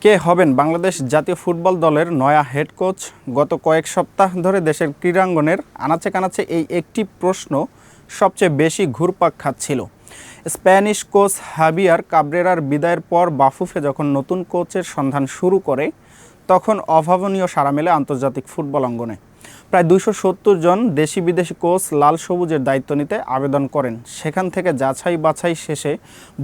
কে হবেন বাংলাদেশ জাতীয় ফুটবল দলের নয়া হেড কোচ? গত কয়েক সপ্তাহ ধরে দেশের ক্রীড়াঙ্গনের আনাচে কানাচে এই একটি প্রশ্ন সবচেয়ে বেশি ঘুরপাক খাচ্ছিল। স্প্যানিশ কোচ হাবিয়ার কাবরেরার বিদায়ের পর বাফুফে যখন নতুন কোচের সন্ধান শুরু করে, তখন অভাবনীয় সাড়া মেলে আন্তর্জাতিক ফুটবল অঙ্গনে। প্রায় ২৭০ জন দেশি বিদেশি কোচ লাল সবুজের দায়িত্ব নিতে আবেদন করেন। সেখান থেকে যাচাই বাছাই শেষে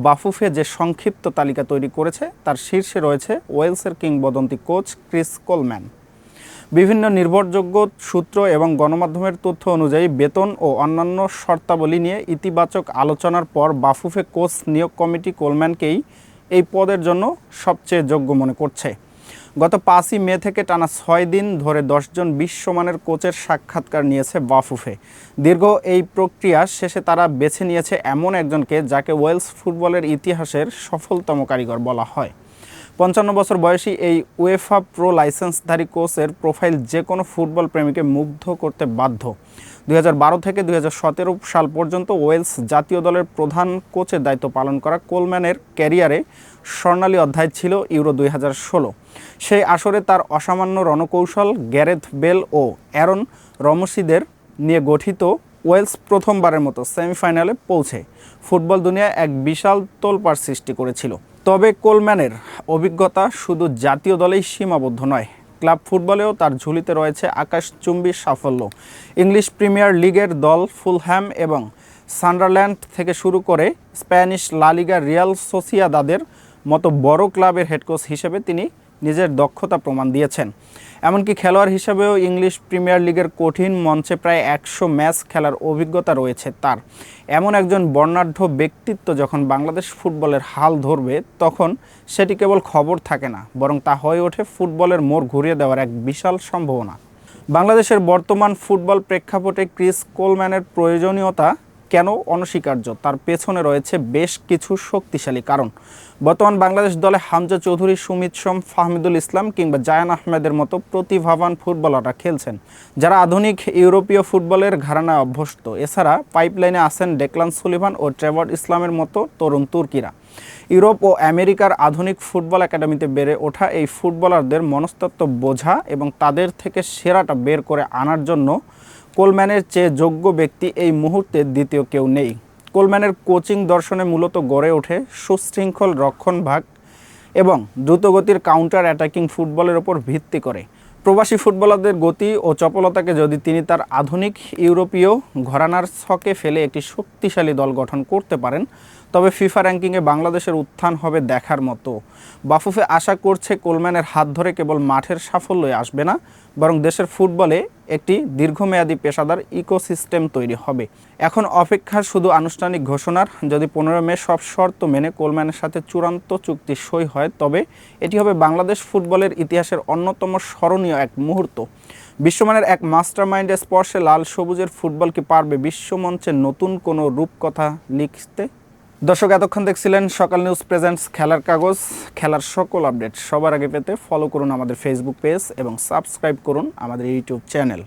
বাফুফে যে সংক্ষিপ্ত তালিকা তৈরি করেছে তার শীর্ষে রয়েছে ওয়েলসের কিংবদন্তি কোচ ক্রিস কোলম্যান। বিভিন্ন নির্ভরযোগ্য সূত্র এবং গণমাধ্যমের তথ্য অনুযায়ী বেতন ও অন্যান্য শর্তাবলী নিয়ে ইতিবাচক আলোচনার পর বাফুফে কোচ নিয়োগ কমিটি কোলম্যানকেই এই পদের জন্য সবচেয়ে যোগ্য মনে করছে। গত ৫ই মে থেকে টানা ৬ দিন ধরে ১০ জন বিশ্বমানের কোচের সাক্ষাৎকার নিয়েছে বাফুফে। দীর্ঘ এই প্রক্রিয়া শেষে তারা বেছে নিয়েছে এমন একজনকে যাকে ওয়েলস ফুটবলের ইতিহাসের সফলতম কারিগর বলা হয়। ৫৫ বছর বয়সী এই উয়েফা প্রো লাইসেন্সধারী কোচের প্রোফাইল যে কোনো ফুটবল প্রেমীকে মুগ্ধ করতে বাধ্য। ২০১২ থেকে ২০১৭ সাল পর্যন্ত ওয়েলস জাতীয় দলের প্রধান কোচের দায়িত্ব পালন করা কোলম্যানের ক্যারিয়ারে স্বর্ণালী অধ্যায় ছিল ইউরো ২০১৬। সেই আসরে তার অসামান্য রণকৌশল, গ্যারেথ বেল ও অ্যারন রমসিদের নিয়ে গঠিত ওয়েলস প্রথমবারের মতো সেমিফাইনালে পৌঁছে ফুটবল দুনিয়ায় এক বিশাল তোলপাড় সৃষ্টি করেছিল। তবে কোলম্যানের অভিজ্ঞতা শুধু জাতীয় দলেই সীমাবদ্ধ নয়, ক্লাব ফুটবলেও তার ঝুলিতে রয়েছে আকাশচুম্বী সাফল্য। ইংলিশ প্রিমিয়ার লিগের দল ফুলহ্যাম এবং সান্ডারল্যান্ড থেকে শুরু করে স্প্যানিশ লা লিগা রিয়াল সোসিয়াদাদের মতো বড় ক্লাবের হেড কোচ হিসেবে তিনি নিজের দক্ষতা প্রমাণ দিয়েছেন। এমনকি খেলোয়াড় হিসেবেও ইংলিশ প্রিমিয়ার লিগের কঠিন মঞ্চে প্রায় ১০০ ম্যাচ খেলার অভিজ্ঞতা রয়েছে তার। এমন একজন বর্ণাঢ্য ব্যক্তিত্ব যখন বাংলাদেশ ফুটবলের হাল ধরবে, তখন সেটি কেবল খবর থাকে না, বরং তা হয়ে ওঠে ফুটবলের মোড় ঘুরিয়ে দেওয়ার এক বিশাল সম্ভাবনা। বাংলাদেশের বর্তমান ফুটবল প্রেক্ষাপটে ক্রিস কোলম্যানের প্রয়োজনীয়তা কেন অনস্বীকার্য, তার পেছনে রয়েছে বেশ কিছু শক্তিশালী কারণ। বর্তমান বাংলাদেশ দলে হামজা চৌধুরী, সুমিত সোম, ফাহমিদুল ইসলাম কিংবা জায়ান আহমেদের মতো প্রতিভাবান ফুটবলাররা খেলছেন, যারা আধুনিক ইউরোপীয় ফুটবলের ঘরানায় অভ্যস্ত। এছাড়া পাইপলাইনে আছেন ডেকলান সুলিভান ও ট্রেভর ইসলামের মতো তরুণ তুর্কিরা। ইউরোপ ও আমেরিকার আধুনিক ফুটবল একাডেমিতে বেড়ে ওঠা এই ফুটবলারদের মনস্তত্ত্ব বোঝা এবং তাদের থেকে সেরাটা বের করে আনার জন্য কোলম্যানের চেয়ে যোগ্য ব্যক্তি এই মুহূর্তে দ্বিতীয় কেউ নেই। কোলম্যানের কোচিং দর্শনে মূলত গড়ে ওঠে সুশৃঙ্খল রক্ষণভাগ এবং দ্রুতগতির কাউন্টার অ্যাটাকিং ফুটবলের ওপর ভিত্তি করে। প্রবাসী ফুটবলারদের গতি ও চপলতাকে যদি তিনি তার আধুনিক ইউরোপীয় ঘরানার ছকে ফেলে একটি শক্তিশালী দল গঠন করতে পারেন, তবে ফিফা র্যাঙ্কিংয়ে বাংলাদেশের উত্থান হবে দেখার মতো। বাফুফে আশা করছে কোলম্যানের হাত ধরে কেবল মাঠের সাফল্যই আসবে না, বরং দেশের ফুটবলে একটি দীর্ঘমেয়াদী পেশাদার ইকোসিস্টেম তৈরি হবে। এখন অপেক্ষা শুধু আনুষ্ঠানিক ঘোষণার। যদি ১৫ মে সব শর্ত মেনে কোলম্যানের সাথে চূড়ান্ত চুক্তি সই হয়, তবে এটি হবে বাংলাদেশ ফুটবলের ইতিহাসের অন্যতম স্মরণীয় এক মুহূর্ত। বিশ্বমানের এক মাস্টারমাইন্ডের স্পর্শে লাল সবুজের ফুটবল কি পারবে বিশ্বমঞ্চে নতুন কোনো রূপকথা লিখতে? দর্শক, এতক্ষণ দেখছিলেন সকাল নিউজ প্রেজেন্টস খেলার কাগজ। খেলার সকল আপডেট সবার আগে পেতে ফলো করুন আমাদের ফেসবুক পেজ এবং সাবস্ক্রাইব করুন আমাদের ইউটিউব চ্যানেল।